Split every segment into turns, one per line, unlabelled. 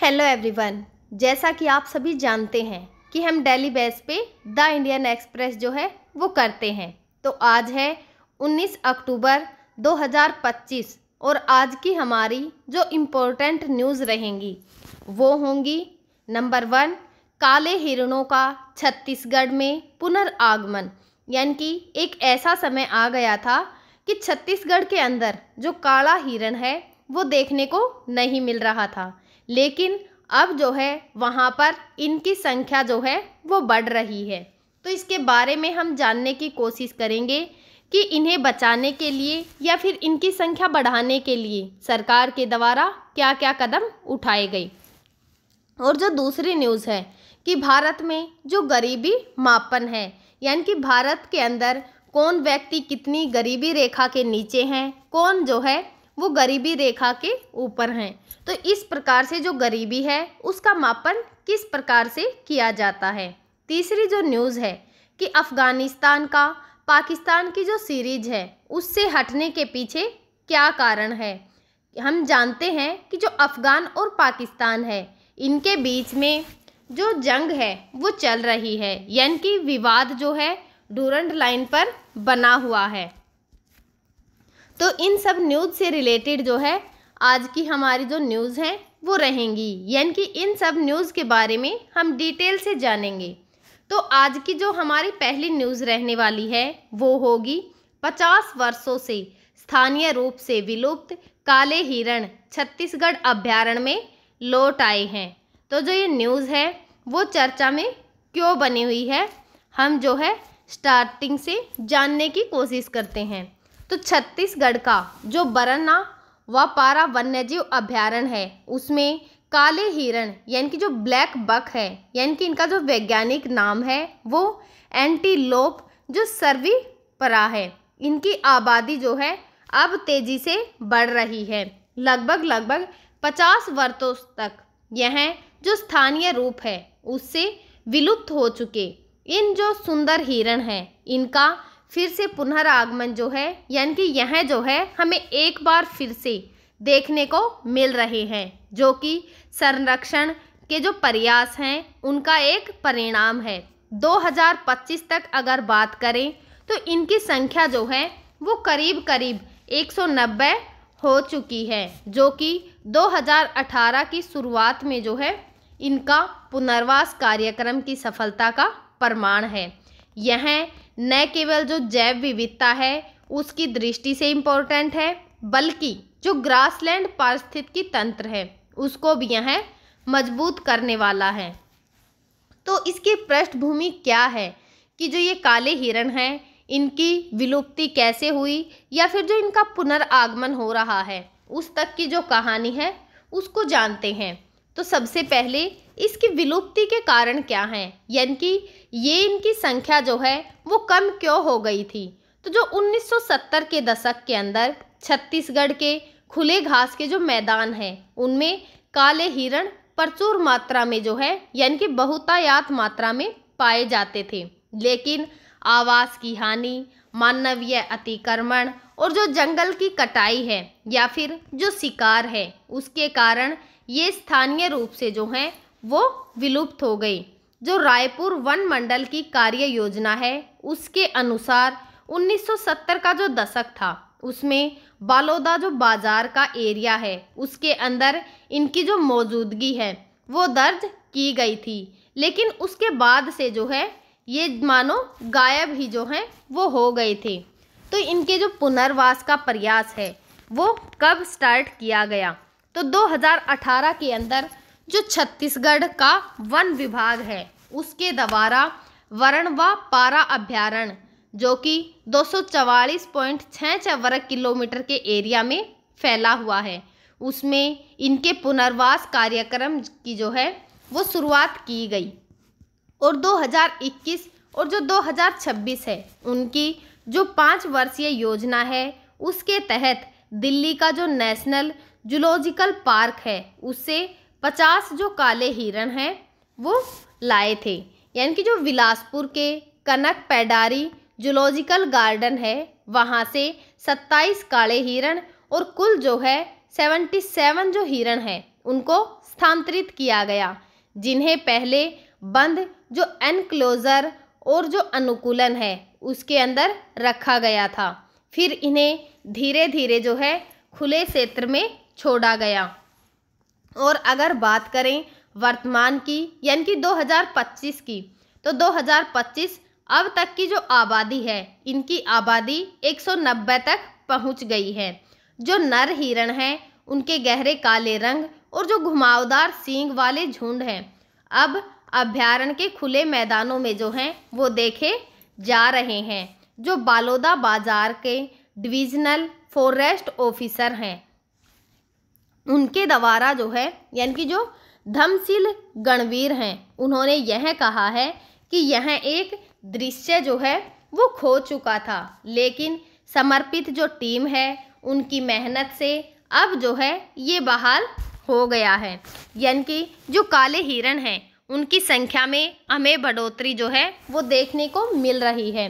Hello everyone. जैसा कि आप सभी जानते हैं कि हम डेली बेस पे द इंडियन एक्सप्रेस जो है वो करते हैं। तो आज है 19 अक्टूबर 2025 और आज की हमारी जो इम्पोर्टेंट न्यूज़ रहेंगी वो होंगी। नंबर 1, काले हिरणों का छत्तीसगढ़ में पुनर्आगमन। यानी कि एक ऐसा समय आ गया था कि छत्तीसगढ़ के अंदर जो काला हिरण है वो देखने को नहीं मिल रहा था, लेकिन अब जो है वहाँ पर इनकी संख्या जो है वो बढ़ रही है। तो इसके बारे में हम जानने की कोशिश करेंगे कि इन्हें बचाने के लिए या फिर इनकी संख्या बढ़ाने के लिए सरकार के द्वारा क्या क्या कदम उठाए गए। और जो दूसरी न्यूज़ है कि भारत में जो गरीबी मापन है, यानी कि भारत के अंदर कौन व्यक्ति कितनी गरीबी रेखा के नीचे हैं, कौन जो है वो गरीबी रेखा के ऊपर हैं। तो इस प्रकार से जो गरीबी है उसका मापन किस प्रकार से किया जाता है। तीसरी जो न्यूज़ है कि अफ़गानिस्तान का पाकिस्तान की जो सीरीज है उससे हटने के पीछे क्या कारण है। हम जानते हैं कि जो अफ़गान और पाकिस्तान है इनके बीच में जो जंग है वो चल रही है, यानी कि विवाद जो है डूरंड लाइन पर बना हुआ है। तो इन सब न्यूज़ से रिलेटेड जो है आज की हमारी जो न्यूज़ हैं वो रहेंगी, यानी कि इन सब न्यूज़ के बारे में हम डिटेल से जानेंगे। तो आज की जो हमारी पहली न्यूज़ रहने वाली है वो होगी 50 वर्षों से स्थानीय रूप से विलुप्त काले हिरण छत्तीसगढ़ अभ्यारण्य में लौट आए हैं। तो जो ये न्यूज़ है वो चर्चा में क्यों बनी हुई है, हम जो है स्टार्टिंग से जानने की कोशिश करते हैं। तो छत्तीसगढ़ का जो बरन्ना व पारा वन्यजीव अभ्यारण्य है उसमें काले हिरण यानी कि जो ब्लैक बक है, यानी कि इनका जो वैज्ञानिक नाम है वो एंटीलोप जो सर्विपरा है, इनकी आबादी जो है अब तेज़ी से बढ़ रही है। लगभग 50 वर्षों तक यह जो स्थानीय रूप है उससे विलुप्त हो चुके इन जो सुंदर हिरण हैं इनका फिर से पुनरागमन जो है, यानी कि यह जो है हमें एक बार फिर से देखने को मिल रहे हैं, जो कि संरक्षण के जो प्रयास हैं उनका एक परिणाम है। 2025 तक अगर बात करें तो इनकी संख्या जो है वो करीब 190 हो चुकी है, जो कि 2018 की शुरुआत में जो है इनका पुनर्वास कार्यक्रम की सफलता का प्रमाण है। यह न केवल जो जैव विविधता है उसकी दृष्टि से इम्पोर्टेंट है, बल्कि जो ग्रासलैंड पारिस्थितिकी तंत्र है उसको भी यह मजबूत करने वाला है। तो इसकी पृष्ठभूमि क्या है कि जो ये काले हिरण हैं इनकी विलुप्ति कैसे हुई या फिर जो इनका पुनर्आगमन हो रहा है उस तक की जो कहानी है उसको जानते हैं। तो सबसे पहले इसकी विलुप्ति के कारण क्या हैं, यानी कि ये इनकी संख्या जो है वो कम क्यों हो गई थी। तो जो 1970 के दशक के अंदर छत्तीसगढ़ के खुले घास के जो मैदान हैं उनमें काले हिरण प्रचुर मात्रा में जो है यानी कि बहुतायत मात्रा में पाए जाते थे, लेकिन आवास की हानि, मानवीय अतिक्रमण और जो जंगल की कटाई है या फिर जो शिकार है उसके कारण ये स्थानीय रूप से जो हैं वो विलुप्त हो गई। जो रायपुर वन मंडल की कार्य योजना है उसके अनुसार 1970 का जो दशक था उसमें बालोदा जो बाजार का एरिया है उसके अंदर इनकी जो मौजूदगी है वो दर्ज की गई थी, लेकिन उसके बाद से जो है ये मानो गायब ही जो हैं वो हो गए थे। तो इनके जो पुनर्वास का प्रयास है वो कब स्टार्ट किया गया, तो 2018 के अंदर जो छत्तीसगढ़ का वन विभाग है उसके द्वारा वरण व पारा अभ्यारण्य जो कि 244.66 वर्ग किलोमीटर के एरिया में फैला हुआ है उसमें इनके पुनर्वास कार्यक्रम की जो है वो शुरुआत की गई। और 2021 और जो 2026 है उनकी जो 5 वर्षीय योजना है उसके तहत दिल्ली का जो नेशनल जूलॉजिकल पार्क है उससे 50 जो काले हिरण हैं वो लाए थे, यानी कि जो बिलासपुर के कनक पैडारी जूलॉजिकल गार्डन है वहाँ से 27 काले हिरण और कुल जो है 77 जो हिरण हैं उनको स्थानांतरित किया गया, जिन्हें पहले बंद जो एनक्लोजर और जो अनुकूलन है उसके अंदर रखा गया था। फिर इन्हें धीरे धीरे जो है खुले क्षेत्र में छोड़ा गया। और अगर बात करें वर्तमान की यानी कि 2025 की, तो 2025 अब तक की जो आबादी है, इनकी आबादी 190 तक पहुंच गई है। जो नर हिरण हैं उनके गहरे काले रंग और जो घुमावदार सींग वाले झुंड हैं अब अभ्यारण्य के खुले मैदानों में जो हैं वो देखे जा रहे हैं। जो बालोदा बाजार के डिविजनल फॉरेस्ट ऑफिसर हैं उनके द्वारा जो है यानी कि जो धमशील गणवीर हैं उन्होंने यह कहा है कि यह एक दृश्य जो है वो खो चुका था, लेकिन समर्पित जो टीम है उनकी मेहनत से अब जो है ये बहाल हो गया है। यानी कि जो काले हिरण हैं उनकी संख्या में हमें बढ़ोतरी जो है वो देखने को मिल रही है।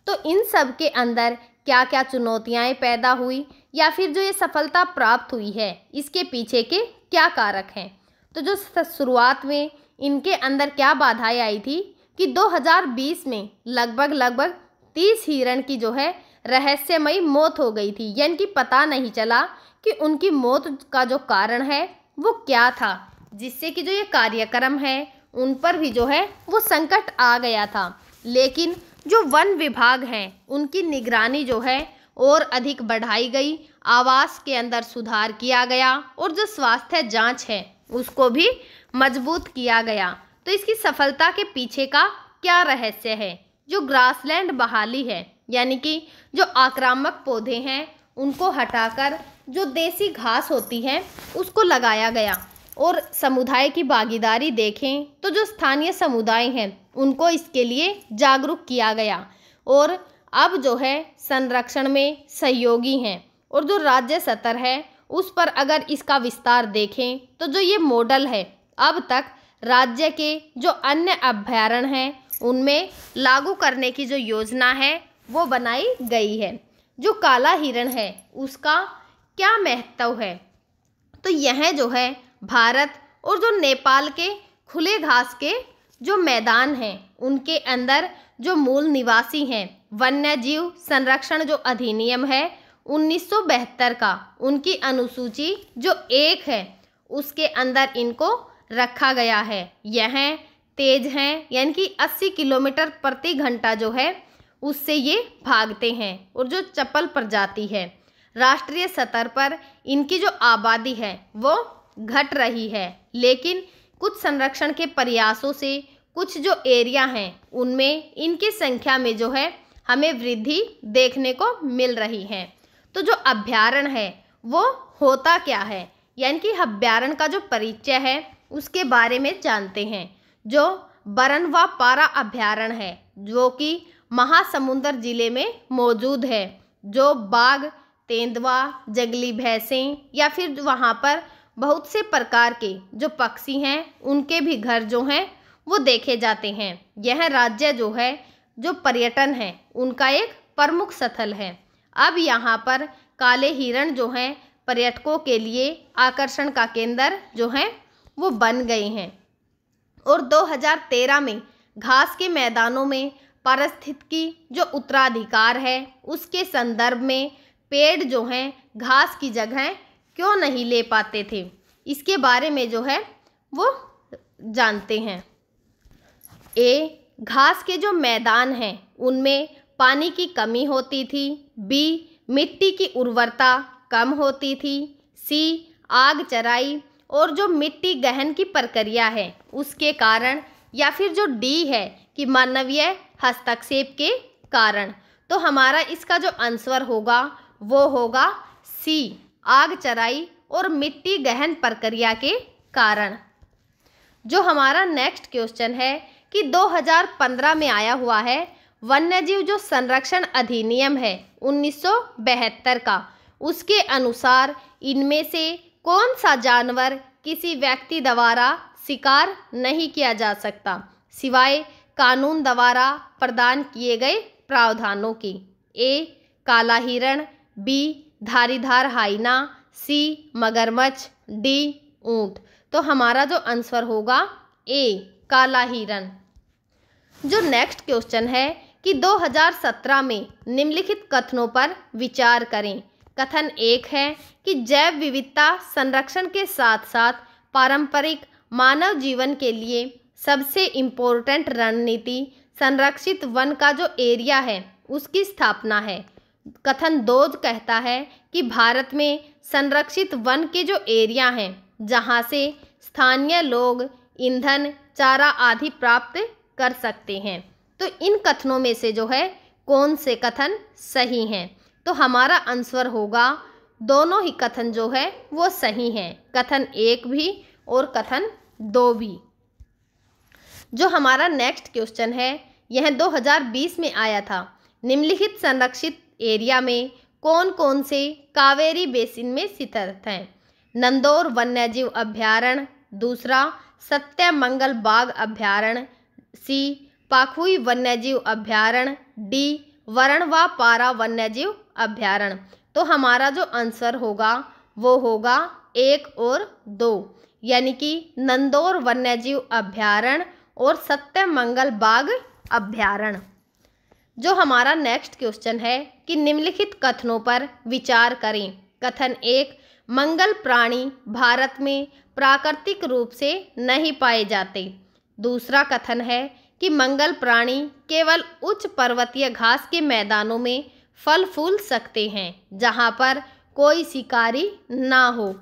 तो इन सब के अंदर क्या क्या चुनौतियाँ पैदा हुई या फिर जो ये सफलता प्राप्त हुई है इसके पीछे के क्या कारक हैं। तो जो शुरुआत में इनके अंदर क्या बाधाएं आई थी कि 2020 में लगभग 30 हिरण की जो है रहस्यमयी मौत हो गई थी, यानी कि पता नहीं चला कि उनकी मौत का जो कारण है वो क्या था, जिससे कि जो ये कार्यक्रम है उन पर भी जो है वो संकट आ गया था। लेकिन जो वन विभाग हैं उनकी निगरानी जो है और अधिक बढ़ाई गई, आवास के अंदर सुधार किया गया और जो स्वास्थ्य जांच है उसको भी मजबूत किया गया। तो इसकी सफलता के पीछे का क्या रहस्य है? जो ग्रासलैंड बहाली है, यानी कि जो आक्रामक पौधे हैं उनको हटाकर जो देसी घास होती है उसको लगाया गया। और समुदाय की भागीदारी देखें तो जो स्थानीय समुदाय हैं उनको इसके लिए जागरूक किया गया और अब जो है संरक्षण में सहयोगी हैं। और जो राज्य स्तर है उस पर अगर इसका विस्तार देखें तो जो ये मॉडल है अब तक राज्य के जो अन्य अभयारण्य हैं उनमें लागू करने की जो योजना है वो बनाई गई है। जो काला हिरण है उसका क्या महत्व है? तो यह जो है भारत और जो नेपाल के खुले घास के जो मैदान हैं उनके अंदर जो मूल निवासी हैं, वन्य जीव संरक्षण जो अधिनियम है 1972 का, उनकी अनुसूची जो 1 है उसके अंदर इनको रखा गया है। यह तेज हैं, यानी कि 80 किलोमीटर प्रति घंटा जो है उससे ये भागते हैं। और जो चप्पल प्रजाति है राष्ट्रीय स्तर पर इनकी जो आबादी है वो घट रही है, लेकिन कुछ संरक्षण के प्रयासों से कुछ जो एरिया हैं उनमें इनकी संख्या में जो है हमें वृद्धि देखने को मिल रही है। तो जो अभयारण्य है वो होता क्या है, यानी कि अभयारण्य का जो परिचय है उसके बारे में जानते हैं। जो बरनवा पारा अभयारण्य है जो कि महासमुंदर जिले में मौजूद है, जो बाघ, तेंदुआ, जंगली भैंसें या फिर वहाँ पर बहुत से प्रकार के जो पक्षी हैं उनके भी घर जो हैं वो देखे जाते हैं। यह राज्य जो है जो पर्यटन है उनका एक प्रमुख स्थल है। अब यहाँ पर काले हिरण जो हैं पर्यटकों के लिए आकर्षण का केंद्र जो है वो बन गए हैं। और 2013 में घास के मैदानों में पारिस्थितिकी जो उत्तराधिकार है उसके संदर्भ में पेड़ जो हैं घास की जगह क्यों नहीं ले पाते थे, इसके बारे में जो है वो जानते हैं। घास के जो मैदान हैं उनमें पानी की कमी होती थी। मिट्टी की उर्वरता कम होती थी। आग चराई और जो मिट्टी गहन की प्रक्रिया है उसके कारण, या फिर जो है कि मानवीय हस्तक्षेप के कारण। तो हमारा इसका जो आंसर होगा वो होगा आग चराई और मिट्टी गहन प्रक्रिया के कारण। जो हमारा नेक्स्ट क्वेश्चन है कि 2015 में आया हुआ है वन्यजीव जो संरक्षण अधिनियम है 1972 का, उसके अनुसार इनमें से कौन सा जानवर किसी व्यक्ति द्वारा शिकार नहीं किया जा सकता सिवाय कानून द्वारा प्रदान किए गए प्रावधानों की? काला हिरण, धारीधार हाइना, सी मगरमच्छ, डी ऊंट। तो हमारा जो आंसर होगा ए काला हिरन। जो नेक्स्ट क्वेश्चन है कि 2017 में निम्नलिखित कथनों पर विचार करें। कथन 1 है कि जैव विविधता संरक्षण के साथ साथ पारंपरिक मानव जीवन के लिए सबसे इम्पोर्टेंट रणनीति संरक्षित वन का जो एरिया है उसकी स्थापना है। कथन 2 कहता है कि भारत में संरक्षित वन के जो एरिया हैं जहां से स्थानीय लोग ईंधन, चारा आदि प्राप्त कर सकते हैं। तो इन कथनों में से जो है कौन से कथन सही हैं? तो हमारा आंसर होगा दोनों ही कथन जो है वो सही हैं, कथन 1 भी और कथन 2 भी। जो हमारा नेक्स्ट क्वेश्चन है यह 2020 में आया था। निम्नलिखित संरक्षित एरिया में कौन कौन से कावेरी बेसिन में स्थित हैं? नंदौर वन्यजीव अभ्यारण्य, दूसरा सत्यमंगल बाघ अभ्यारण्य, सी पाखुई वन्यजीव अभ्यारण्य, डी वरणवापारा वन्यजीव अभ्यारण्य। तो हमारा जो आंसर होगा वो होगा 1 और 2, यानी कि नंदौर वन्यजीव अभ्यारण्य और सत्यमंगल बाघ अभ्यारण्य। जो हमारा नेक्स्ट क्वेश्चन है कि निम्नलिखित कथनों पर विचार करें। कथन 1 मंगल प्राणी भारत में प्राकृतिक रूप से नहीं पाए जाते। दूसरा कथन है कि मंगल प्राणी केवल उच्च पर्वतीय घास के मैदानों में फल फूल सकते हैं जहां पर कोई शिकारी ना हो।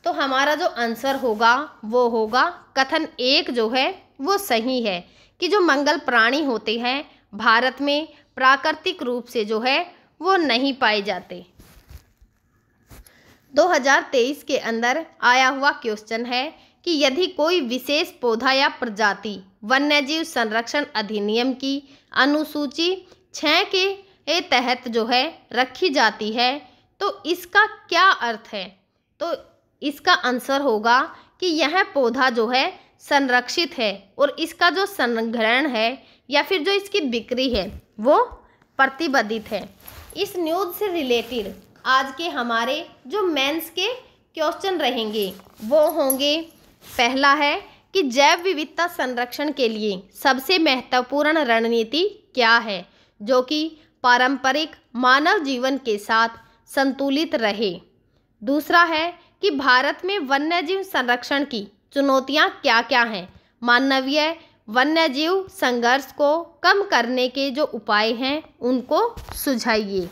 तो हमारा जो आंसर होगा वो होगा कथन 1 जो है वो सही है कि जो मंगल प्राणी होते हैं भारत में प्राकृतिक रूप से जो है वो नहीं पाए जाते। 2023 के अंदर आया हुआ क्वेश्चन है कि यदि कोई विशेष पौधा या प्रजाति वन्यजीव संरक्षण अधिनियम की अनुसूची 6 के तहत जो है रखी जाती है तो इसका क्या अर्थ है? तो इसका आंसर होगा कि यह पौधा जो है संरक्षित है और इसका जो संग्रहण है या फिर जो इसकी बिक्री है वो प्रतिबंधित है। इस न्यूज़ से रिलेटेड आज के हमारे जो मेंस के क्वेश्चन रहेंगे वो होंगे, पहला है कि जैव विविधता संरक्षण के लिए सबसे महत्वपूर्ण रणनीति क्या है जो कि पारंपरिक मानव जीवन के साथ संतुलित रहे। दूसरा है कि भारत में वन्यजीव संरक्षण की चुनौतियां क्या क्या हैं, मानवीय वन्यजीव संघर्ष को कम करने के जो उपाय हैं उनको सुझाइए।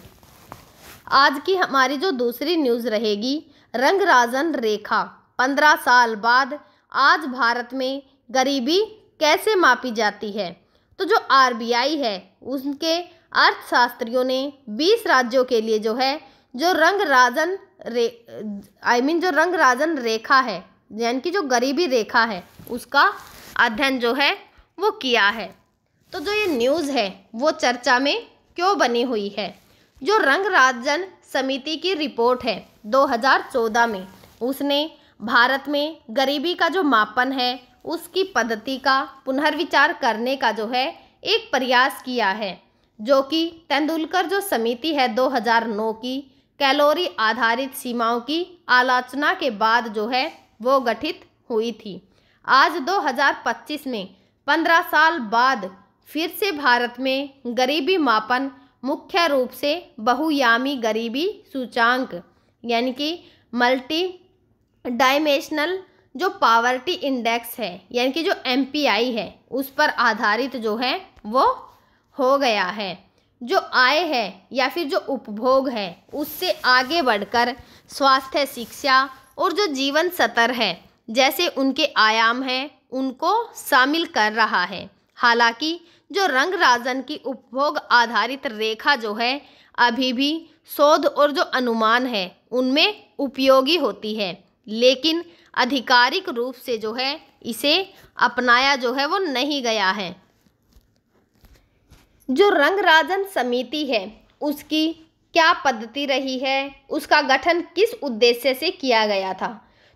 आज की हमारी जो दूसरी न्यूज़ रहेगी, रंगराजन रेखा 15 साल बाद आज भारत में गरीबी कैसे मापी जाती है। तो जो RBI है उनके अर्थशास्त्रियों ने 20 राज्यों के लिए जो है जो रंगराजन रेखा है यानी कि जो गरीबी रेखा है उसका अध्ययन जो है वो किया है। तो जो ये न्यूज़ है वो चर्चा में क्यों बनी हुई है? जो रंगराजन समिति की रिपोर्ट है 2014 में, उसने भारत में गरीबी का जो मापन है उसकी पद्धति का पुनर्विचार करने का जो है एक प्रयास किया है, जो कि तेंदुलकर जो समिति है 2009 की कैलोरी आधारित सीमाओं की आलोचना के बाद जो है वो गठित हुई थी। आज 2025 में 15 साल बाद फिर से भारत में गरीबी मापन मुख्य रूप से बहुआयामी गरीबी सूचांक यानी कि मल्टी डायमेंशनल जो पावर्टी इंडेक्स है यानी कि जो MPI है उस पर आधारित जो है वो हो गया है। जो आय है या फिर जो उपभोग है उससे आगे बढ़कर स्वास्थ्य, शिक्षा और जो जीवन स्तर है जैसे उनके आयाम हैं उनको शामिल कर रहा है। हालांकि जो रंगराजन की उपभोग आधारित रेखा जो है अभी भी शोध और जो अनुमान है उनमें उपयोगी होती है, लेकिन आधिकारिक रूप से जो है इसे अपनाया जो है वो नहीं गया है। जो रंगराजन समिति है उसकी क्या पद्धति रही है, उसका गठन किस उद्देश्य से किया गया था?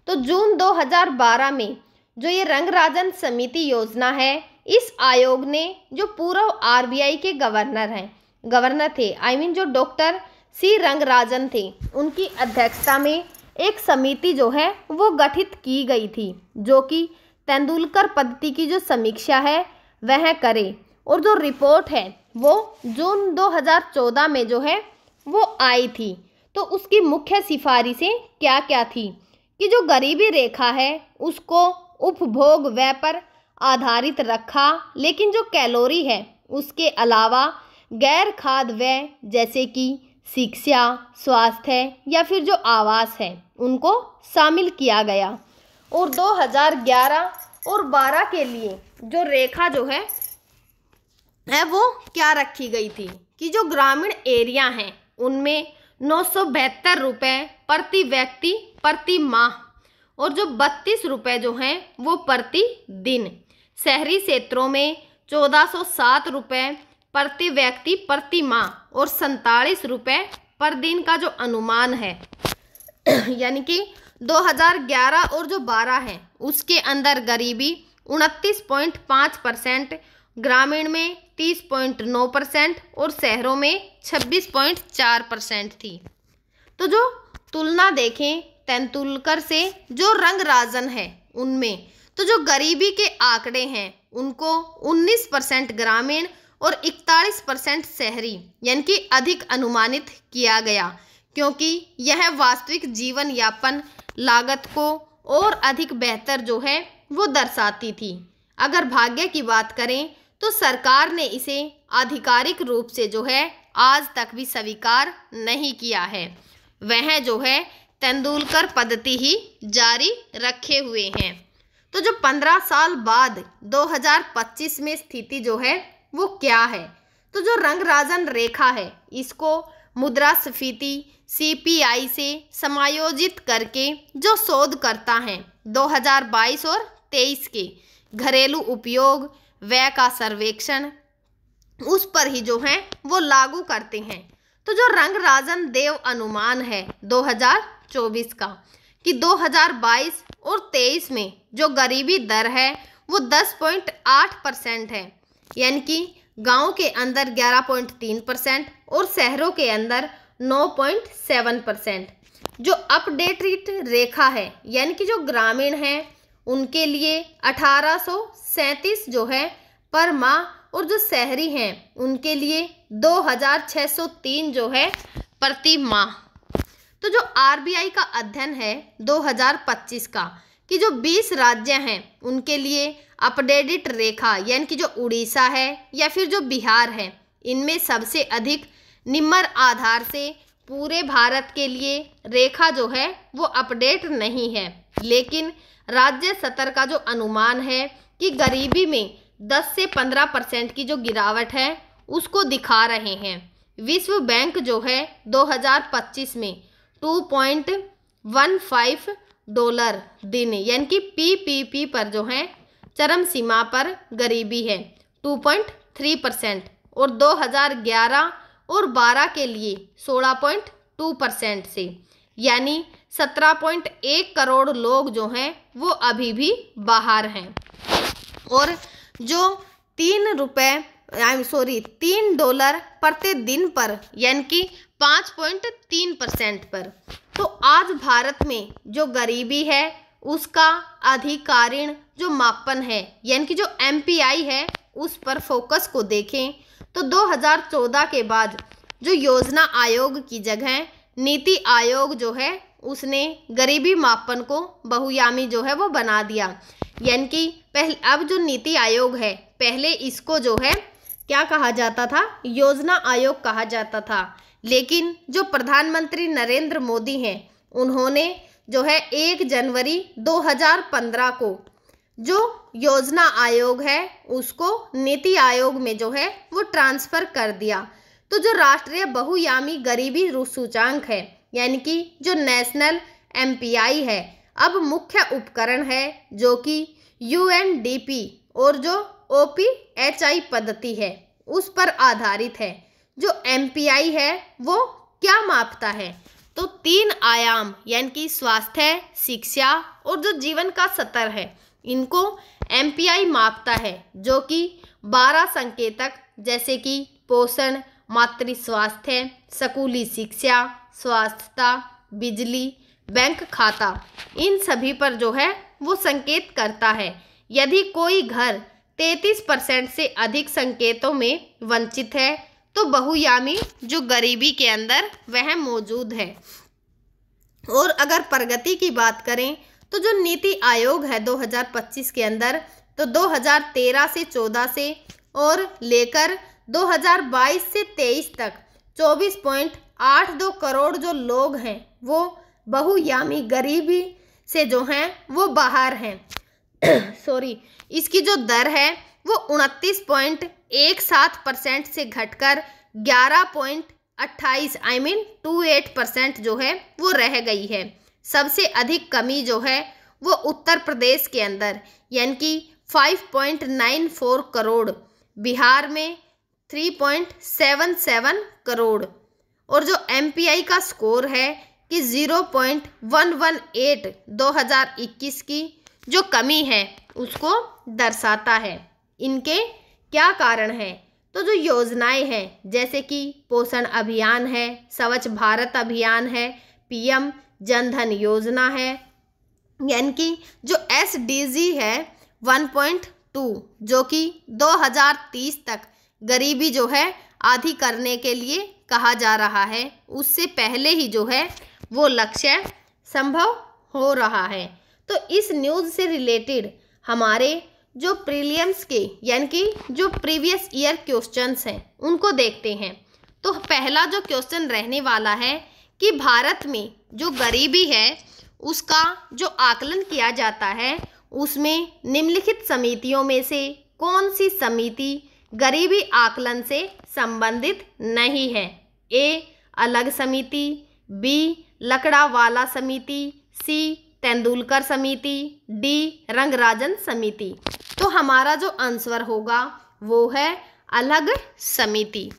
तो जून 2012 में जो ये रंगराजन समिति योजना है, इस आयोग ने जो पूर्व RBI के गवर्नर थे जो डॉक्टर C रंगराजन थे, उनकी अध्यक्षता में एक समिति जो है वो गठित की गई थी जो कि तेंदुलकर पद्धति की जो समीक्षा है वह करे, और जो रिपोर्ट है वो जून 2014 में जो है वो आई थी। तो उसकी मुख्य सिफारिशें क्या क्या थी कि जो गरीबी रेखा है उसको उपभोग व्यय पर आधारित रखा, लेकिन जो कैलोरी है उसके अलावा गैर खाद्य व्यय जैसे कि शिक्षा, स्वास्थ्य या फिर जो आवास है उनको शामिल किया गया। और 2011 और 12 के लिए जो रेखा जो है वो क्या रखी गई थी कि जो ग्रामीण एरिया हैं उनमें 972 रुपये प्रति व्यक्ति प्रति माह, और जो 32 रुपये जो हैं वो प्रति दिन। शहरी क्षेत्रों में 1407 रुपये प्रति व्यक्ति प्रति माह और 47 रुपये पर दिन का जो अनुमान है यानी कि 2011 और जो 12 है उसके अंदर गरीबी 29.5%, ग्रामीण में 30.9% और शहरों में 26.4% थी। तो जो तुलना देखें तेंदुलकर से जो रंगराजन है उनमें, तो जो गरीबी के आंकड़े हैं उनको 19% ग्रामीण और 41% शहरी यानी कि अधिक अनुमानित किया गया, क्योंकि यह वास्तविक जीवन यापन लागत को और अधिक बेहतर जो है वो दर्शाती थी। अगर भाग्य की बात करें तो सरकार ने इसे आधिकारिक रूप से जो है आज तक भी स्वीकार नहीं किया है, वह जो है तेंदुलकर पद्धति ही जारी रखे हुए हैं। तो जो 15 साल बाद 2025 में स्थिति जो है वो क्या है, तो जो रंगराजन रेखा है इसको मुद्रास्फीति CPI से समायोजित करके जो शोधकर्ता हैं 2022 और 23 के घरेलू उपयोग व्यय का सर्वेक्षण उस पर ही जो है वो लागू करते हैं। तो जो रंगराजन देव अनुमान है 2024 का कि 2022 और 23 में जो गरीबी दर है वो 10.8% है, यानी कि गांव के अंदर 11.3% और शहरों के अंदर 9.7%। जो अपडेटेड रेखा है यानी कि जो ग्रामीण है उनके लिए 1837 जो है पर माह, और जो शहरी हैं उनके लिए 2603 जो है प्रति माह। तो जो RBI का अध्ययन है 2025 का कि जो 20 राज्य हैं उनके लिए अपडेटेड रेखा यानी कि जो उड़ीसा है या फिर जो बिहार है, इनमें सबसे अधिक निम्न आधार से पूरे भारत के लिए रेखा जो है वो अपडेट नहीं है, लेकिन राज्य स्तर का जो अनुमान है कि गरीबी में 10 से 15% की जो गिरावट है उसको दिखा रहे हैं। विश्व बैंक जो है 2025 में $2.15 दिन यानी कि PPP पर जो है चरम सीमा पर गरीबी है 2.3%, और 2011 और 12 के लिए 16.2% से, यानी 17.1 करोड़ लोग जो हैं वो अभी भी बाहर हैं। और जो $3 प्रति दिन पर यानी कि 5.3% पर, तो आज भारत में जो गरीबी है उसका आधिकारिक जो मापन है यानी कि जो MPI है उस पर फोकस को देखें तो 2014 के बाद जो योजना आयोग की जगह नीति आयोग जो है उसने गरीबी मापन को बहुआयामी जो है वो बना दिया। यानी कि पहले अब जो नीति आयोग है, पहले इसको जो है क्या कहा जाता था, योजना आयोग कहा जाता था, लेकिन जो प्रधानमंत्री नरेंद्र मोदी हैं उन्होंने जो है 1 जनवरी 2015 को जो योजना आयोग है उसको नीति आयोग में जो है वो ट्रांसफर कर दिया। तो जो राष्ट्रीय बहुआयामी गरीबी सूचांक है यानी कि जो नेशनल MPI है, अब मुख्य उपकरण है जो कि UNDP और जो OPHI पद्धति है उस पर आधारित है। जो MPI है वो क्या मापता है, तो 3 आयाम यानी कि स्वास्थ्य, शिक्षा और जो जीवन का स्तर है इनको MPI मापता है, जो कि 12 संकेतक जैसे कि पोषण, मातृ स्वास्थ्य, स्कूली शिक्षा, स्वास्थ्यता, बिजली, बैंक खाता, इन सभी पर जो है वो संकेत करता है। यदि कोई घर 33% से अधिक संकेतों में वंचित है तो बहुयामी जो गरीबी के अंदर वह मौजूद है। और अगर प्रगति की बात करें तो जो नीति आयोग है 2025 के अंदर, तो 2013 से 14 से और लेकर 2022 से 23 तक 24.82 करोड़ जो लोग हैं वो बहुयामी गरीबी से जो हैं वो बाहर हैं। इसकी जो दर है वो 29.17% से घटकर 28% जो है वो रह गई है। सबसे अधिक कमी जो है वो उत्तर प्रदेश के अंदर यानी कि 5.94 करोड़, बिहार में 3.77 करोड़, और जो MPI का स्कोर है कि 0.118 2021 की जो कमी है उसको दर्शाता है। इनके क्या कारण हैं? तो जो योजनाएं हैं जैसे कि पोषण अभियान है, स्वच्छ भारत अभियान है, PM जन धन योजना है, यानी कि जो SDG है 1.2 जो कि 2030 तक गरीबी जो है आधी करने के लिए कहा जा रहा है, उससे पहले ही जो है वो लक्ष्य संभव हो रहा है। तो इस न्यूज़ से रिलेटेड हमारे जो प्रीलिम्स के यानी कि जो प्रीवियस ईयर क्वेश्चंस हैं उनको देखते हैं। तो पहला जो क्वेश्चन रहने वाला है कि भारत में जो गरीबी है उसका जो आकलन किया जाता है उसमें निम्नलिखित समितियों में से कौन सी समिति गरीबी आकलन से संबंधित नहीं है? A अलग समिति, B लकड़ावाला समिति, C तेंदुलकर समिति, D रंगराजन समिति। तो हमारा जो आंसर होगा वो है अलग समिति।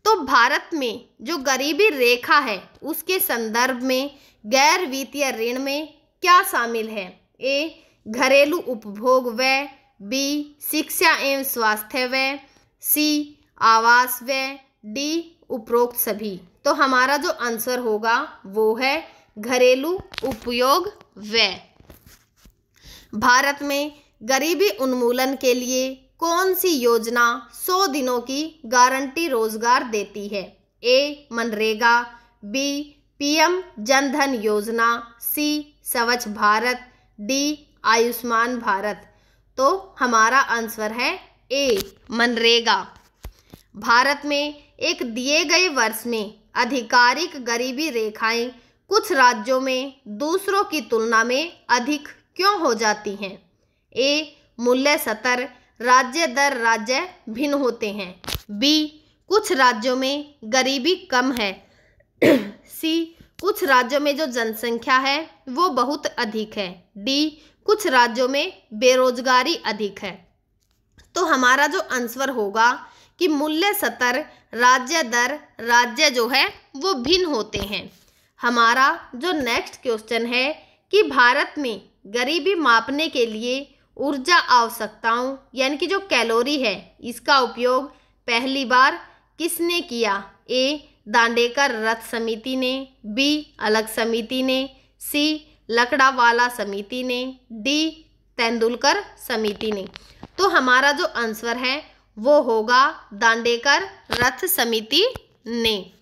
तो भारत में जो गरीबी रेखा है उसके संदर्भ में गैर वित्तीय ऋण में क्या शामिल है? A घरेलू उपभोग व्यय, B शिक्षा एवं स्वास्थ्य व्यय, C आवास व्यय, D उपरोक्त सभी। तो हमारा जो आंसर होगा वो है घरेलू उपयोग व्यय। भारत में गरीबी उन्मूलन के लिए कौन सी योजना 100 दिनों की गारंटी रोजगार देती है? A MNREGA, B PM Jan Dhan योजना, C स्वच्छ भारत, D आयुष्मान भारत। तो हमारा आंसर है A मनरेगा। भारत में एक दिए गए वर्ष में आधिकारिक गरीबी रेखाएं कुछ राज्यों में दूसरों की तुलना में अधिक क्यों हो जाती हैं? A मूल्य स्तर, राज्य दर राज्य भिन्न होते हैं, B कुछ राज्यों में गरीबी कम है, C कुछ राज्यों में जो जनसंख्या है वो बहुत अधिक है, D कुछ राज्यों में बेरोजगारी अधिक है। तो हमारा जो आंसर होगा कि मूल्य स्तर, राज्य दर राज्य जो है वो भिन्न होते हैं। हमारा जो नेक्स्ट क्वेश्चन है कि भारत में गरीबी मापने के लिए ऊर्जा आवश्यकताओं यानी कि जो कैलोरी है इसका उपयोग पहली बार किसने किया? A दांडेकर रथ समिति ने, B अलग समिति ने, C लकड़ावाला समिति ने, D तेंदुलकर समिति ने। तो हमारा जो आंसर है वो होगा दांडेकर रथ समिति ने।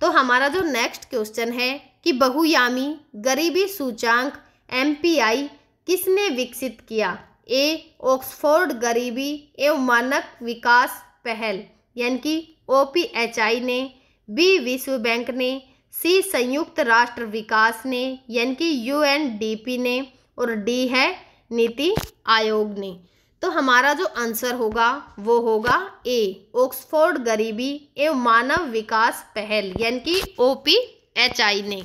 तो हमारा जो नेक्स्ट क्वेश्चन है कि बहुयामी गरीबी सूचांक MPI किसने विकसित किया? A ऑक्सफोर्ड गरीबी एवं मानक विकास पहल यानी कि OPHI ने, B विश्व बैंक ने, C संयुक्त राष्ट्र विकास ने यानी कि UNDP ने, और D है नीति आयोग ने। तो हमारा जो आंसर होगा वो होगा A ऑक्सफोर्ड गरीबी एवं मानव विकास पहल यानी कि OPHI ने।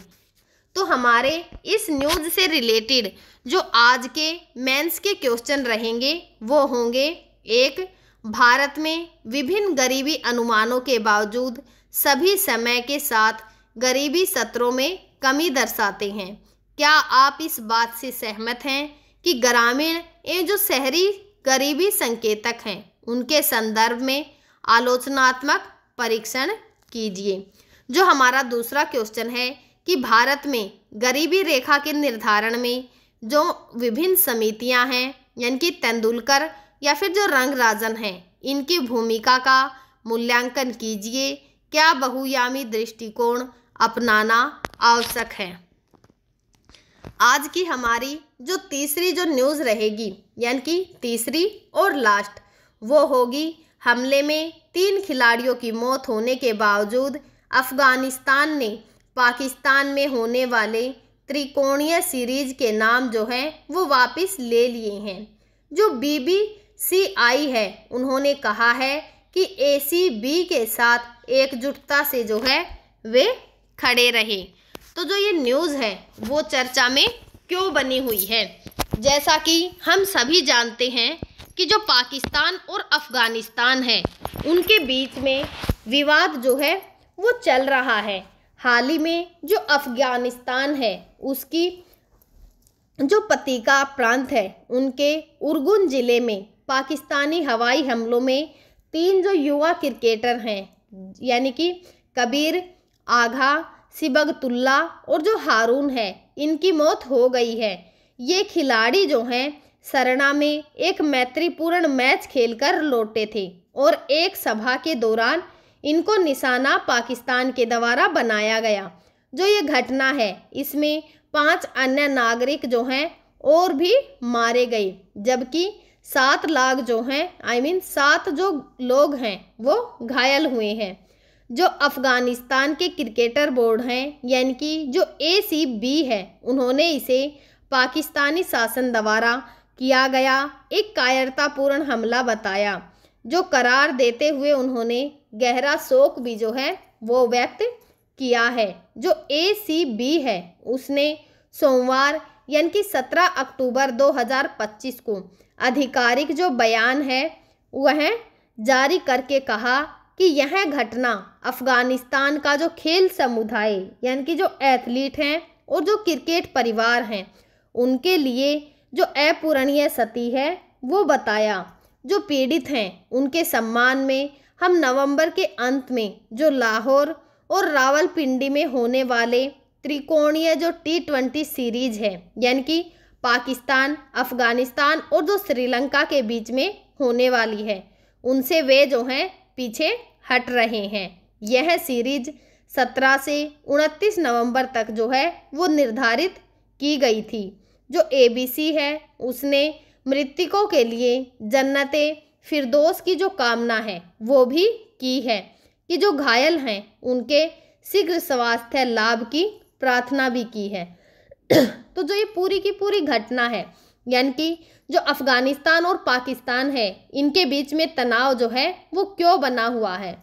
तो हमारे इस न्यूज़ से रिलेटेड जो आज के मेंस के क्वेश्चन रहेंगे वो होंगे, एक भारत में विभिन्न गरीबी अनुमानों के बावजूद सभी समय के साथ गरीबी स्तरों में कमी दर्शाते हैं। क्या आप इस बात से सहमत हैं कि ग्रामीण एवं जो शहरी गरीबी संकेतक हैं उनके संदर्भ में आलोचनात्मक परीक्षण कीजिए। जो हमारा दूसरा क्वेश्चन है कि भारत में गरीबी रेखा के निर्धारण में जो विभिन्न समितियां हैं, यानी कि तेंदुलकर या फिर जो रंगराजन हैं, इनकी भूमिका का मूल्यांकन कीजिए। क्या बहुआयामी दृष्टिकोण अपनाना आवश्यक है। आज की हमारी जो तीसरी जो न्यूज़ रहेगी, यानी कि तीसरी और लास्ट, वो होगी हमले में 3 खिलाड़ियों की मौत होने के बावजूद अफगानिस्तान ने पाकिस्तान में होने वाले त्रिकोणीय सीरीज के नाम जो हैं वो वापस ले लिए हैं। जो BBC है उन्होंने कहा है कि ACB के साथ एकजुटता से जो है वे खड़े रहे। तो जो ये न्यूज़ है वो चर्चा में क्यों बनी हुई है। जैसा कि हम सभी जानते हैं कि जो पाकिस्तान और अफ़गानिस्तान है उनके बीच में विवाद जो है वो चल रहा है। हाल ही में जो अफ़गानिस्तान है उसकी जो पतिका प्रांत है उनके उरगुन ज़िले में पाकिस्तानी हवाई हमलों में 3 जो युवा क्रिकेटर हैं, यानी कि कबीर आगा, सिबगतुल्ला और जो हारून है, इनकी मौत हो गई है। ये खिलाड़ी जो हैं सरना में एक मैत्रीपूर्ण मैच खेलकर लौटे थे और एक सभा के दौरान इनको निशाना पाकिस्तान के द्वारा बनाया गया। जो ये घटना है इसमें 5 अन्य नागरिक जो हैं और भी मारे गए, जबकि 7 लाख जो हैं 7 जो लोग हैं वो घायल हुए हैं। जो अफ़गानिस्तान के क्रिकेटर बोर्ड हैं, यानी कि जो ACB है, उन्होंने इसे पाकिस्तानी शासन द्वारा किया गया एक कायरतापूर्ण हमला बताया। जो करार देते हुए उन्होंने गहरा शोक भी जो है वो व्यक्त किया है। जो ACB है उसने सोमवार यानी कि 17 अक्टूबर 2025 को आधिकारिक जो बयान है वह जारी करके कहा कि यह घटना अफ़गानिस्तान का जो खेल समुदाय यानी कि जो एथलीट हैं और जो क्रिकेट परिवार हैं उनके लिए जो अपूरणीय क्षति है वो बताया। जो पीड़ित हैं उनके सम्मान में हम नवंबर के अंत में जो लाहौर और रावलपिंडी में होने वाले त्रिकोणीय जो T20 सीरीज है, यानी कि पाकिस्तान, अफ़गानिस्तान और जो श्रीलंका के बीच में होने वाली है, उनसे वे जो हैं पीछे हट रहे हैं। यह सीरीज 17 से 29 नवंबर तक जो है वो निर्धारित की गई थी। जो ABC है उसने मृतकों के लिए जन्नते फिरदौस की जो कामना है वो भी की है कि जो घायल हैं उनके शीघ्र स्वास्थ्य लाभ की प्रार्थना भी की है। तो जो ये पूरी की पूरी घटना है, यानी कि जो अफ़गानिस्तान और पाकिस्तान है इनके बीच में तनाव जो है वो क्यों बना हुआ है।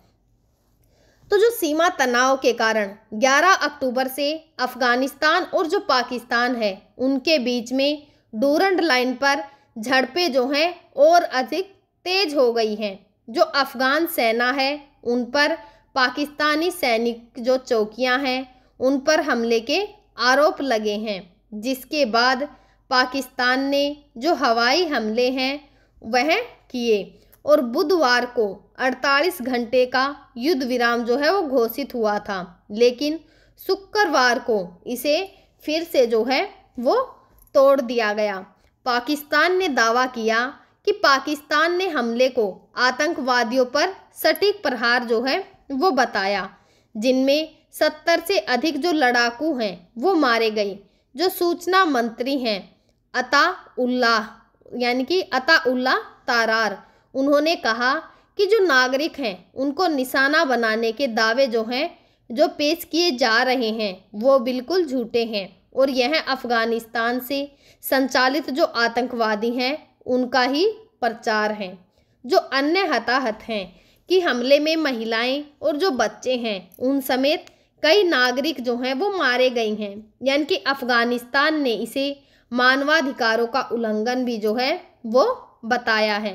तो जो सीमा तनाव के कारण 11 अक्टूबर से अफ़गानिस्तान और जो पाकिस्तान है उनके बीच में डूरंड लाइन पर झड़पें जो हैं और अधिक तेज हो गई हैं। जो अफ़गान सेना है उन पर पाकिस्तानी सैनिक जो चौकियां हैं उन पर हमले के आरोप लगे हैं, जिसके बाद पाकिस्तान ने जो हवाई हमले हैं वह किए और बुधवार को 48 घंटे का युद्ध विराम जो है वो घोषित हुआ था, लेकिन शुक्रवार को इसे फिर से जो है वो तोड़ दिया गया। पाकिस्तान ने दावा किया कि पाकिस्तान ने हमले को आतंकवादियों पर सटीक प्रहार जो है वो बताया, जिनमें 70 से अधिक जो लड़ाकू हैं वो मारे गए। जो सूचना मंत्री हैं अताउल्लाह तारार, उन्होंने कहा कि जो नागरिक हैं उनको निशाना बनाने के दावे जो हैं जो पेश किए जा रहे हैं वो बिल्कुल झूठे हैं और यह अफ़गानिस्तान से संचालित जो आतंकवादी हैं उनका ही प्रचार है। जो अन्य हताहत हैं कि हमले में महिलाएं और जो बच्चे हैं उन समेत कई नागरिक जो हैं वो मारे गए हैं, यानी कि अफ़गानिस्तान ने इसे मानवाधिकारों का उल्लंघन भी जो है वो बताया है।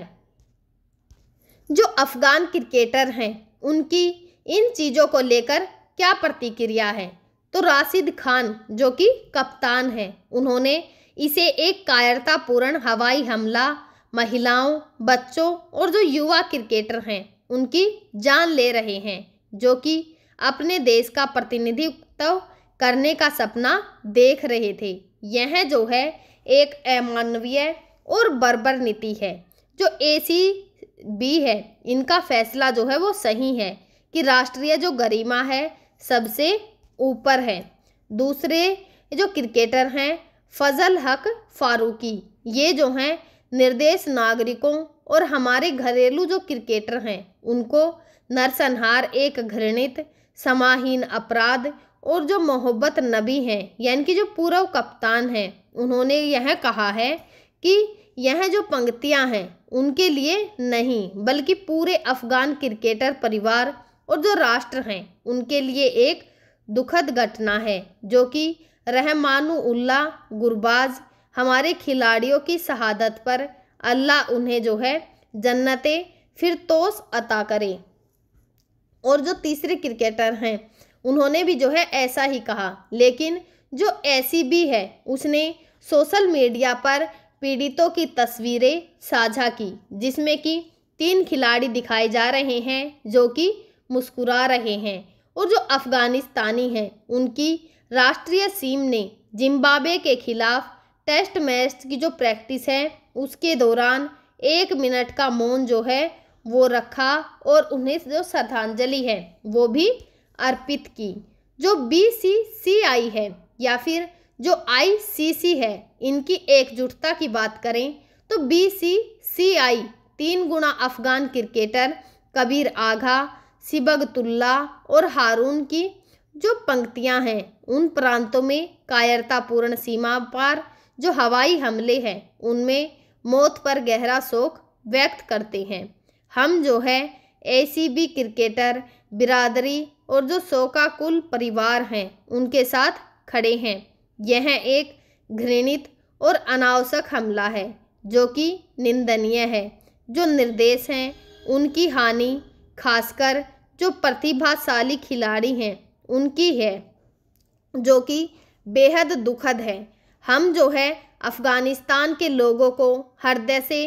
जो अफ़गान क्रिकेटर हैं उनकी इन चीज़ों को लेकर क्या प्रतिक्रिया है, तो राशिद खान जो कि कप्तान हैं उन्होंने इसे एक कायरतापूर्ण हवाई हमला, महिलाओं, बच्चों और जो युवा क्रिकेटर हैं उनकी जान ले रहे हैं, जो कि अपने देश का प्रतिनिधित्व करने का सपना देख रहे थे। यह जो है एक अमानवीय और बर्बर नीति है। जो ACB है, इनका फैसला जो है वो सही है कि राष्ट्रीय जो गरिमा है सबसे ऊपर है। दूसरे जो क्रिकेटर हैं फजल हक फारूकी, ये जो हैं निर्दोष नागरिकों और हमारे घरेलू जो क्रिकेटर हैं उनको नरसंहार, एक घृणित समाहीन अपराध और जो मोहब्बत नबी हैं यानी कि जो पूर्व कप्तान हैं, उन्होंने यह कहा है कि यह जो पंक्तियां हैं उनके लिए नहीं बल्कि पूरे अफगान क्रिकेटर परिवार और जो राष्ट्र हैं उनके लिए एक दुखद घटना है, जो कि रहमानुल्लाह गुरबाज हमारे खिलाड़ियों की शहादत पर अल्लाह उन्हें जो है जन्नते फिरदौस अता करे। और जो तीसरे क्रिकेटर हैं उन्होंने भी जो है ऐसा ही कहा, लेकिन जो ACB है उसने सोशल मीडिया पर पीड़ितों की तस्वीरें साझा की, जिसमें कि 3 खिलाड़ी दिखाए जा रहे हैं जो कि मुस्कुरा रहे हैं और जो अफगानिस्तानी हैं उनकी राष्ट्रीय टीम ने जिम्बाब्वे के खिलाफ टेस्ट मैच की जो प्रैक्टिस है उसके दौरान 1 मिनट का मौन जो है वो रखा और उन्हें जो श्रद्धांजलि है वो भी अर्पित की। जो BCCI है या फिर जो ICC है, इनकी एकजुटता की बात करें तो BCCI 3 गुना अफगान क्रिकेटर कबीर आगा, सिबगतुल्ला और हारून की जो पंक्तियां हैं उन प्रांतों में कायरतापूर्ण सीमा पार जो हवाई हमले हैं उनमें मौत पर गहरा शोक व्यक्त करते हैं। हम जो है ACB क्रिकेटर बिरादरी और जो शोकाकुल परिवार हैं उनके साथ खड़े हैं। यह एक घृणित और अनावश्यक हमला है जो कि निंदनीय है। जो निर्देश हैं उनकी हानि खासकर जो प्रतिभाशाली खिलाड़ी हैं उनकी है, जो कि बेहद दुखद है। हम जो है अफगानिस्तान के लोगों को हृदय से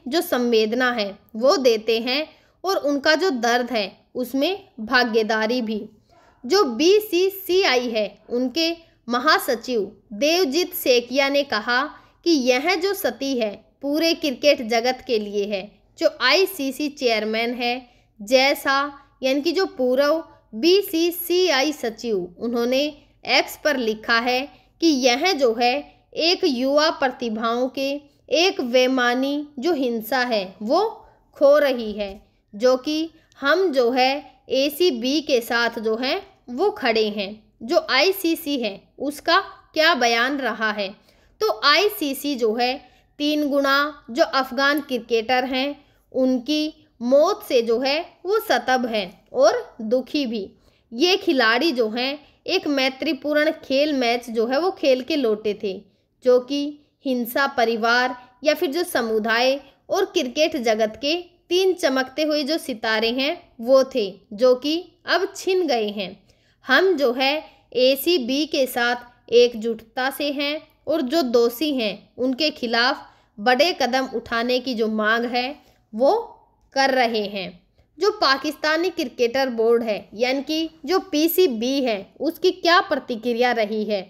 जो संवेदना है वो देते हैं और उनका जो दर्द है उसमें भागीदारी भी। जो BCCI है उनके महासचिव देवजीत सेकिया ने कहा कि यह जो क्षति है पूरे क्रिकेट जगत के लिए है। जो ICC चेयरमैन है जैसा यानी कि जो पूर्व BCCI सचिव, उन्होंने X पर लिखा है कि यह जो है एक युवा प्रतिभाओं के एक बेमानी जो हिंसा है वो खो रही है, जो कि हम जो है ACB के साथ जो है वो खड़े हैं। जो ICC है उसका क्या बयान रहा है, तो ICC जो है 3 गुना जो अफगान क्रिकेटर हैं उनकी मौत से जो है वो सतब है और दुखी भी। ये खिलाड़ी जो हैं एक मैत्रीपूर्ण खेल मैच जो है वो खेल के लौटे थे, जो कि हिंसा, परिवार या फिर जो समुदाय और क्रिकेट जगत के 3 चमकते हुए जो सितारे हैं वो थे, जो कि अब छिन गए हैं। हम जो है ACB के साथ एकजुटता से हैं और जो दोषी हैं उनके खिलाफ बड़े कदम उठाने की जो मांग है वो कर रहे हैं। जो पाकिस्तानी क्रिकेटर बोर्ड है यानी कि जो PCB है उसकी क्या प्रतिक्रिया रही है,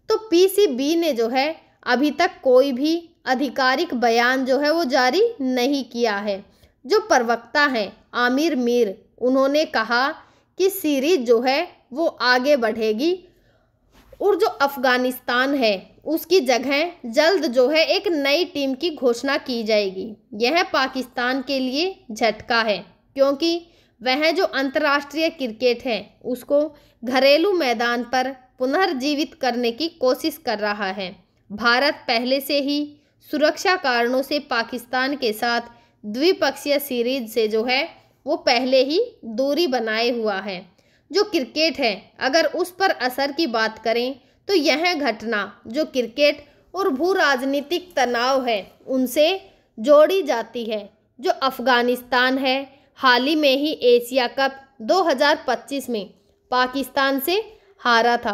तो PCB ने जो है अभी तक कोई भी आधिकारिक बयान जो है वो जारी नहीं किया है। जो प्रवक्ता हैं आमिर मीर, उन्होंने कहा कि सीरीज जो है वो आगे बढ़ेगी और जो अफगानिस्तान है उसकी जगह जल्द जो है एक नई टीम की घोषणा की जाएगी। यह पाकिस्तान के लिए झटका है क्योंकि वह जो अंतर्राष्ट्रीय क्रिकेट है उसको घरेलू मैदान पर पुनर्जीवित करने की कोशिश कर रहा है। भारत पहले से ही सुरक्षा कारणों से पाकिस्तान के साथ द्विपक्षीय सीरीज से जो है वो पहले ही दूरी बनाए हुआ है। जो क्रिकेट है अगर उस पर असर की बात करें तो यह घटना जो क्रिकेट और भू राजनीतिक तनाव है उनसे जोड़ी जाती है। जो अफगानिस्तान है हाल ही में ही एशिया कप 2025 में पाकिस्तान से हारा था।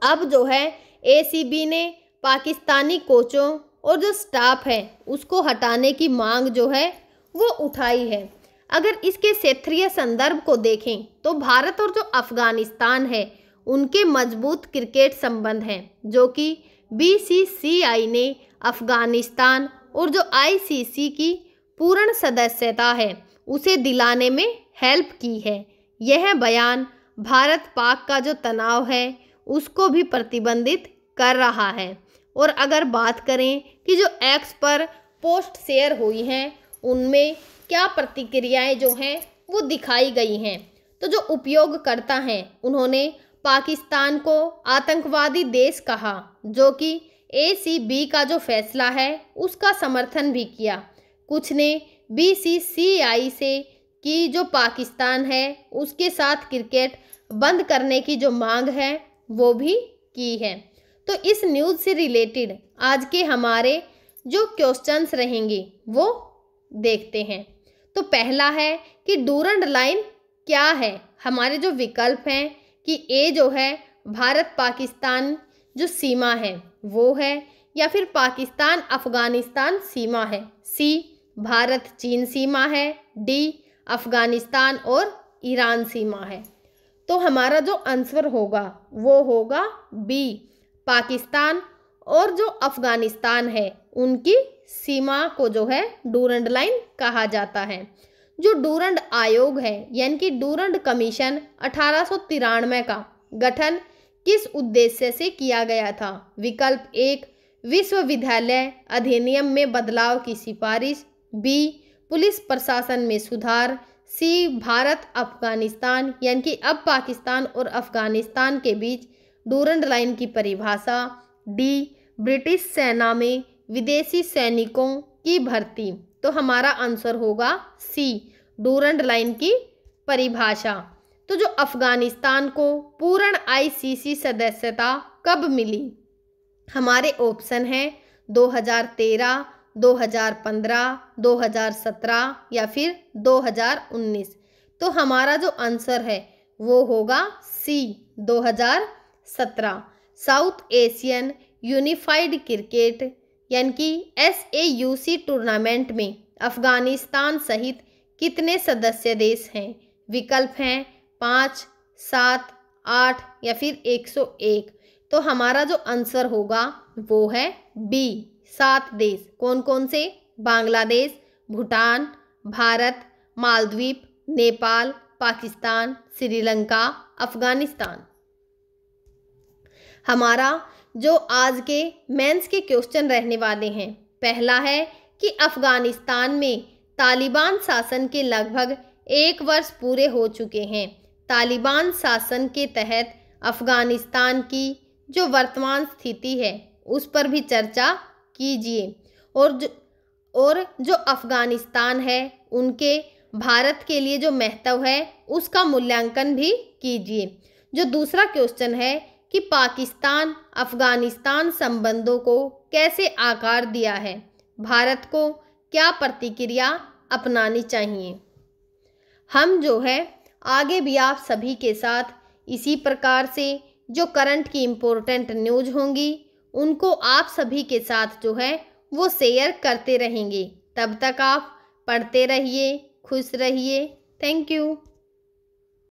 अब जो है ACB ने पाकिस्तानी कोचों और जो स्टाफ है उसको हटाने की मांग जो है वो उठाई है। अगर इसके क्षेत्रीय संदर्भ को देखें तो भारत और जो अफगानिस्तान है उनके मजबूत क्रिकेट संबंध हैं, जो कि बीसीसीआई ने अफगानिस्तान और जो आईसीसी की पूर्ण सदस्यता है उसे दिलाने में हेल्प की है। यह बयान भारत पाक का जो तनाव है उसको भी प्रतिबंधित कर रहा है। और अगर बात करें कि जो एक्स पर पोस्ट शेयर हुई हैं उनमें क्या प्रतिक्रियाएं जो हैं वो दिखाई गई हैं, तो जो उपयोगकर्ता हैं उन्होंने पाकिस्तान को आतंकवादी देश कहा, जो कि एसीबी का जो फैसला है उसका समर्थन भी किया। कुछ ने बीसीसीआई से कि जो पाकिस्तान है उसके साथ क्रिकेट बंद करने की जो मांग है वो भी की है। तो इस न्यूज़ से रिलेटेड आज के हमारे जो क्वेश्चंस रहेंगे वो देखते हैं। तो पहला है कि डूरंड लाइन क्या है। हमारे जो विकल्प हैं कि ए जो है भारत पाकिस्तान जो सीमा है वो है, या फिर पाकिस्तान अफगानिस्तान सीमा है, सी भारत चीन सीमा है, डी अफगानिस्तान और ईरान सीमा है। तो हमारा जो आंसर होगा वो होगा बी, पाकिस्तान और जो अफगानिस्तान है उनकी सीमा को जो है डूरंड लाइन कहा जाता है। जो डूरंड आयोग है यानी कि डूरंड कमीशन 1893 का गठन किस उद्देश्य से किया गया था। विकल्प एक, विश्वविद्यालय अधिनियम में बदलाव की सिफारिश, बी पुलिस प्रशासन में सुधार, सी भारत अफगानिस्तान यानी कि अब पाकिस्तान और अफगानिस्तान के बीच डूरंड लाइन की परिभाषा, डी ब्रिटिश सेना में विदेशी सैनिकों की भर्ती। तो हमारा आंसर होगा सी, डूरंड लाइन की परिभाषा। तो जो अफगानिस्तान को पूर्ण आईसीसी सदस्यता कब मिली। हमारे ऑप्शन हैं 2013, 2015, 2017 या फिर 2019। तो हमारा जो आंसर है वो होगा सी, 2017। साउथ एशियन यूनिफाइड क्रिकेट यानी कि SAUC टूर्नामेंट में अफगानिस्तान सहित कितने सदस्य देश हैं। विकल्प हैं 5, 7, 8 या फिर 101। तो हमारा जो आंसर होगा वो है बी, 7 देश। कौन कौन से, बांग्लादेश, भूटान, भारत, मालदीव, नेपाल, पाकिस्तान, श्रीलंका, अफगानिस्तान। हमारा जो आज के मेंस के क्वेश्चन रहने वाले हैं, पहला है कि अफगानिस्तान में तालिबान शासन के लगभग 1 वर्ष पूरे हो चुके हैं। तालिबान शासन के तहत अफगानिस्तान की जो वर्तमान स्थिति है उस पर भी चर्चा कीजिए। और जो अफगानिस्तान है उनके भारत के लिए जो महत्व है उसका मूल्यांकन भी कीजिए। जो दूसरा क्वेश्चन है कि पाकिस्तान अफगानिस्तान संबंधों को कैसे आकार दिया है, भारत को क्या प्रतिक्रिया अपनानी चाहिए। हम जो है आगे भी आप सभी के साथ इसी प्रकार से जो करंट की इम्पोर्टेंट न्यूज़ होंगी उनको आप सभी के साथ जो है वो शेयर करते रहेंगे। तब तक आप पढ़ते रहिए, खुश रहिए। Thank you.